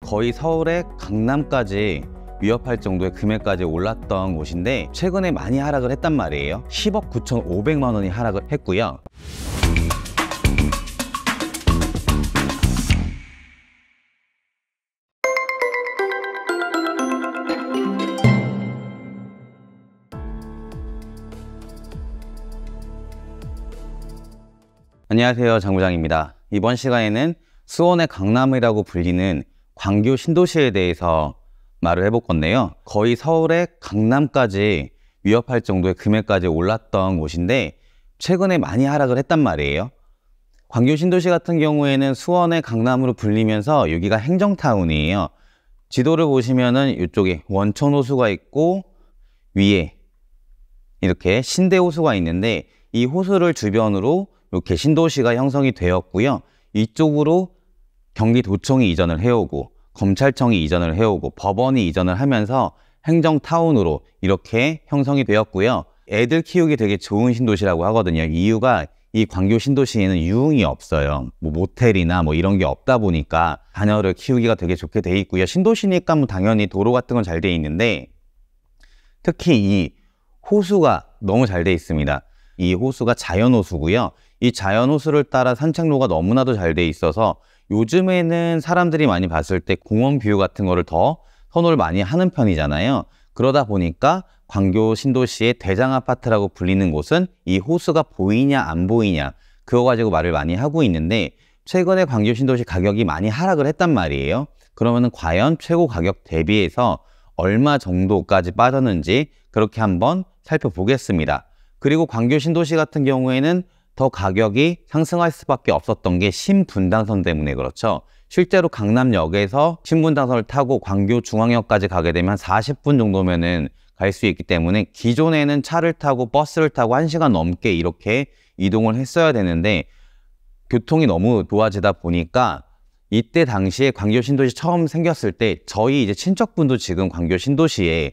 거의 서울의 강남까지 위협할 정도의 금액까지 올랐던 곳인데 최근에 많이 하락을 했단 말이에요. 10억 9,500만 원이 하락을 했고요. 안녕하세요, 장 부장입니다. 이번 시간에는 수원의 강남이라고 불리는 광교 신도시에 대해서 말을 해볼 건데요. 거의 서울의 강남까지 위협할 정도의 금액까지 올랐던 곳인데 최근에 많이 하락을 했단 말이에요. 광교 신도시 같은 경우에는 수원의 강남으로 불리면서 여기가 행정타운이에요. 지도를 보시면은 이쪽에 원천호수가 있고 위에 이렇게 신대호수가 있는데 이 호수를 주변으로 이렇게 신도시가 형성이 되었고요. 이쪽으로 경기도청이 이전을 해오고 검찰청이 이전을 해오고 법원이 이전을 하면서 행정타운으로 이렇게 형성이 되었고요. 애들 키우기 되게 좋은 신도시라고 하거든요. 이유가 이 광교 신도시에는 유흥이 없어요. 모텔이나 이런 게 없다 보니까 자녀를 키우기가 되게 좋게 돼 있고요. 신도시니까 당연히 도로 같은 건 잘 돼 있는데 특히 이 호수가 너무 잘 돼 있습니다. 이 호수가 자연호수고요. 이 자연호수를 따라 산책로가 너무나도 잘 돼 있어서 요즘에는 사람들이 많이 봤을 때 공원 뷰 같은 거를 더 선호를 많이 하는 편이잖아요. 그러다 보니까 광교 신도시의 대장아파트라고 불리는 곳은 이 호수가 보이냐 안 보이냐 그거 가지고 말을 많이 하고 있는데 최근에 광교 신도시 가격이 많이 하락을 했단 말이에요. 그러면은 과연 최고 가격 대비해서 얼마 정도까지 빠졌는지 그렇게 한번 살펴보겠습니다. 그리고 광교 신도시 같은 경우에는 더 가격이 상승할 수밖에 없었던 게 신분당선 때문에 그렇죠. 실제로 강남역에서 신분당선을 타고 광교 중앙역까지 가게 되면 40분 정도면은 갈 수 있기 때문에 기존에는 차를 타고 버스를 타고 1시간 넘게 이렇게 이동을 했어야 되는데 교통이 너무 좋아지다 보니까 이때 당시에 광교 신도시 처음 생겼을 때 저희 이제 친척분도 지금 광교 신도시에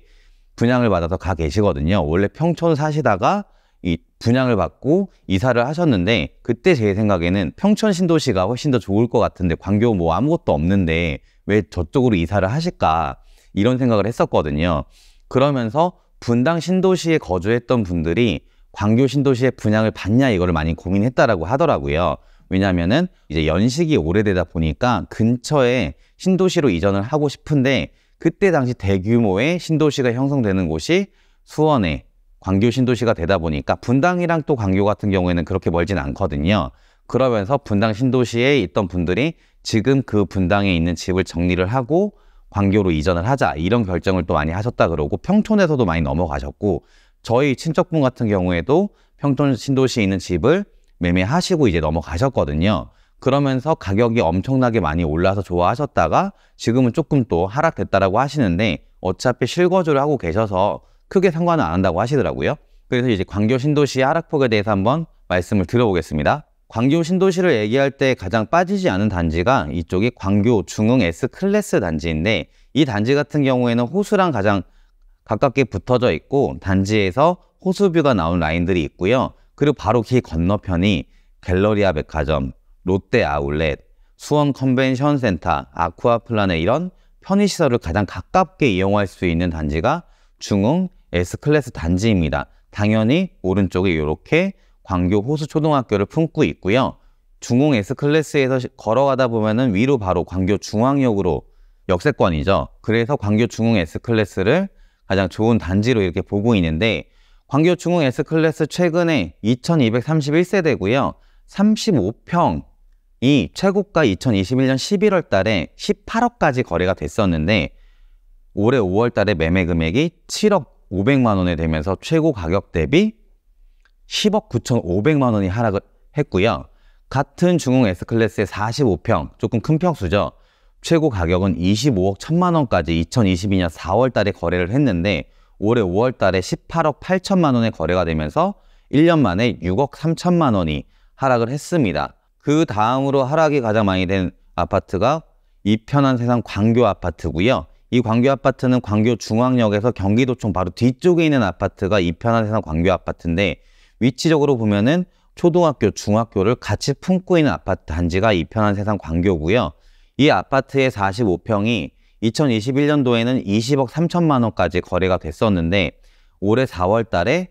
분양을 받아서 가 계시거든요. 원래 평촌 사시다가 이 분양을 받고 이사를 하셨는데 그때 제 생각에는 평촌 신도시가 훨씬 더 좋을 것 같은데 광교 아무것도 없는데 왜 저쪽으로 이사를 하실까 이런 생각을 했었거든요. 그러면서 분당 신도시에 거주했던 분들이 광교 신도시에 분양을 받냐 이거를 많이 고민했다라고 하더라고요. 왜냐하면은 이제 연식이 오래되다 보니까 근처에 신도시로 이전을 하고 싶은데 그때 당시 대규모의 신도시가 형성되는 곳이 수원에 광교 신도시가 되다 보니까 분당이랑 또 광교 같은 경우에는 그렇게 멀진 않거든요. 그러면서 분당 신도시에 있던 분들이 지금 그 분당에 있는 집을 정리를 하고 광교로 이전을 하자 이런 결정을 또 많이 하셨다 그러고 평촌에서도 많이 넘어가셨고 저희 친척분 같은 경우에도 평촌 신도시에 있는 집을 매매하시고 이제 넘어가셨거든요. 그러면서 가격이 엄청나게 많이 올라서 좋아하셨다가 지금은 조금 또 하락됐다라고 하시는데 어차피 실거주를 하고 계셔서 크게 상관은 안 한다고 하시더라고요. 그래서 이제 광교 신도시의 하락폭에 대해서 한번 말씀을 드려보겠습니다. 광교 신도시를 얘기할 때 가장 빠지지 않은 단지가 이쪽이 광교 중흥 S클래스 단지인데 이 단지 같은 경우에는 호수랑 가장 가깝게 붙어져 있고 단지에서 호수뷰가 나온 라인들이 있고요. 그리고 바로 길 건너편이 갤러리아 백화점, 롯데 아울렛, 수원 컨벤션 센터, 아쿠아플라네 이런 편의시설을 가장 가깝게 이용할 수 있는 단지가 중흥 S클래스 단지입니다. 당연히 오른쪽에 이렇게 광교 호수초등학교를 품고 있고요. 중흥 S클래스에서 걸어가다 보면은 위로 바로 광교 중앙역으로 역세권이죠. 그래서 광교 중흥 S클래스를 가장 좋은 단지로 이렇게 보고 있는데 광교 중흥 S클래스 최근에 2231세대고요. 35평이 최고가 2021년 11월 달에 18억까지 거래가 됐었는데 올해 5월 달에 매매 금액이 7억 500만 원에 되면서 최고 가격 대비 10억 9,500만 원이 하락을 했고요. 같은 중흥 S클래스의 45평, 조금 큰 평수죠. 최고 가격은 25억 1천만 원까지 2022년 4월 달에 거래를 했는데 올해 5월 달에 18억 8천만 원에 거래가 되면서 1년 만에 6억 3천만 원이 하락을 했습니다. 그 다음으로 하락이 가장 많이 된 아파트가 이편한 세상 광교 아파트고요. 이 광교 아파트는 광교 중앙역에서 경기도청 바로 뒤쪽에 있는 아파트가 이편한 세상 광교 아파트인데 위치적으로 보면은 초등학교, 중학교를 같이 품고 있는 아파트 단지가 이편한 세상 광교고요. 이 아파트의 45평이 2021년도에는 20억 3천만 원까지 거래가 됐었는데 올해 4월 달에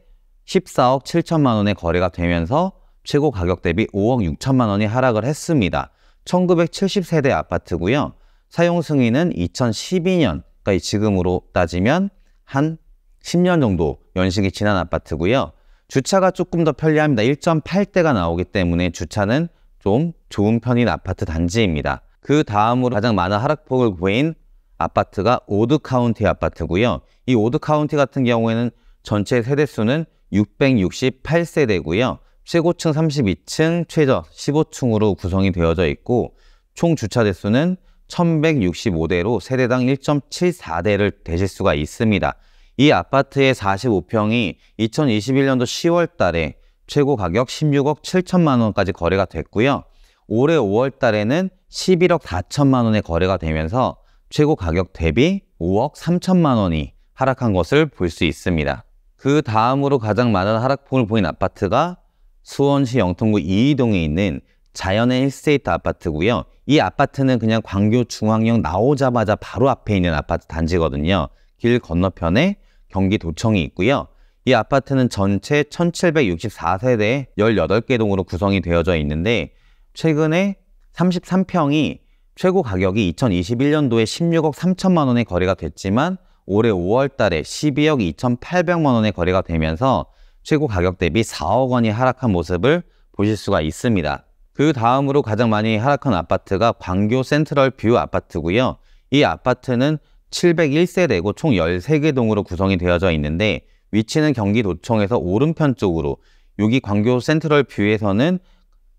14억 7천만 원에 거래가 되면서 최고 가격 대비 5억 6천만 원이 하락을 했습니다. 1970세대 아파트고요. 사용 승인은 2012년, 그러니까 지금으로 따지면 한 10년 정도 연식이 지난 아파트고요. 주차가 조금 더 편리합니다. 1.8대가 나오기 때문에 주차는 좀 좋은 편인 아파트 단지입니다. 그 다음으로 가장 많은 하락폭을 보인 아파트가 오드카운티 아파트고요. 이 오드카운티 같은 경우에는 전체 세대수는 668세대고요. 최고층 32층, 최저 15층으로 구성이 되어져 있고 총 주차 대수는 1165대로 세대당 1.74대를 대실 수가 있습니다. 이 아파트의 45평이 2021년도 10월 달에 최고 가격 16억 7천만 원까지 거래가 됐고요. 올해 5월 달에는 11억 4천만 원에 거래가 되면서 최고 가격 대비 5억 3천만 원이 하락한 것을 볼 수 있습니다. 그 다음으로 가장 많은 하락폭을 보인 아파트가 수원시 영통구 이이동에 있는 자연의 힐스테이트 아파트고요. 이 아파트는 그냥 광교 중앙역 나오자마자 바로 앞에 있는 아파트 단지거든요. 길 건너편에 경기도청이 있고요. 이 아파트는 전체 1764세대 18개 동으로 구성이 되어져 있는데 최근에 33평이 최고 가격이 2021년도에 16억 3천만 원에 거래가 됐지만 올해 5월 달에 12억 2,800만 원에 거래가 되면서 최고 가격 대비 4억 원이 하락한 모습을 보실 수가 있습니다. 그 다음으로 가장 많이 하락한 아파트가 광교 센트럴 뷰 아파트고요. 이 아파트는 701세대고 총 13개 동으로 구성이 되어져 있는데 위치는 경기도청에서 오른편 쪽으로, 여기 광교 센트럴 뷰에서는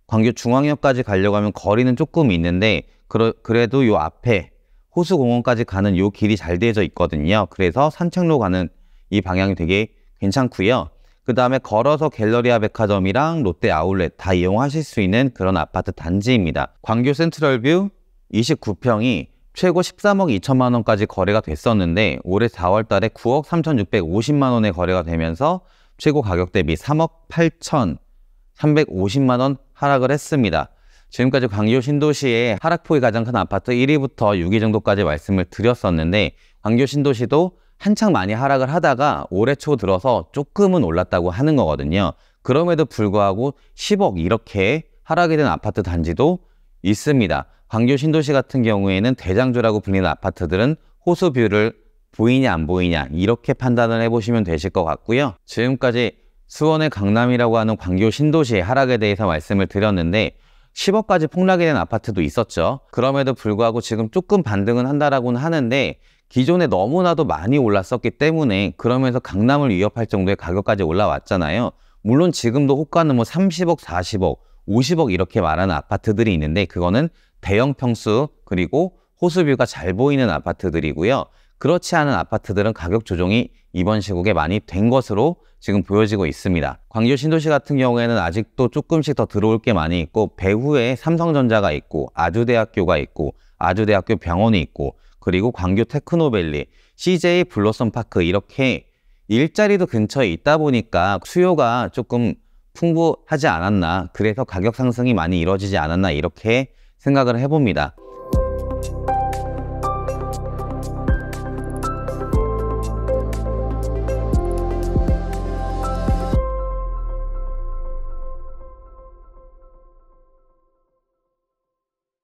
광교 중앙역까지 가려고 하면 거리는 조금 있는데 그래도 요 앞에 호수공원까지 가는 요 길이 잘 되어져 있거든요. 그래서 산책로 가는 이 방향이 되게 괜찮고요. 그 다음에 걸어서 갤러리아 백화점이랑 롯데 아울렛 다 이용하실 수 있는 그런 아파트 단지입니다. 광교 센트럴뷰 29평이 최고 13억 2천만 원까지 거래가 됐었는데 올해 4월 달에 9억 3,650만 원에 거래가 되면서 최고 가격 대비 3억 8,350만 원 하락을 했습니다. 지금까지 광교 신도시의 하락폭이 가장 큰 아파트 1위부터 6위 정도까지 말씀을 드렸었는데 광교 신도시도 한창 많이 하락을 하다가 올해 초 들어서 조금은 올랐다고 하는 거거든요. 그럼에도 불구하고 10억 이렇게 하락이 된 아파트 단지도 있습니다. 광교 신도시 같은 경우에는 대장주라고 불리는 아파트들은 호수뷰를 보이냐 안 보이냐 이렇게 판단을 해보시면 되실 것 같고요. 지금까지 수원의 강남이라고 하는 광교 신도시의 하락에 대해서 말씀을 드렸는데 10억까지 폭락이 된 아파트도 있었죠. 그럼에도 불구하고 지금 조금 반등은 한다라고는 하는데 기존에 너무나도 많이 올랐었기 때문에 그러면서 강남을 위협할 정도의 가격까지 올라왔잖아요. 물론 지금도 호가는 뭐 30억, 40억, 50억 이렇게 말하는 아파트들이 있는데 그거는 대형 평수 그리고 호수뷰가 잘 보이는 아파트들이고요. 그렇지 않은 아파트들은 가격 조정이 이번 시국에 많이 된 것으로 지금 보여지고 있습니다. 광교 신도시 같은 경우에는 아직도 조금씩 더 들어올 게 많이 있고 배후에 삼성전자가 있고 아주대학교가 있고 아주대학교 병원이 있고 그리고 광교 테크노밸리, CJ 블로썸파크 이렇게 일자리도 근처에 있다 보니까 수요가 조금 풍부하지 않았나, 그래서 가격 상승이 많이 이루어지지 않았나 이렇게 생각을 해봅니다.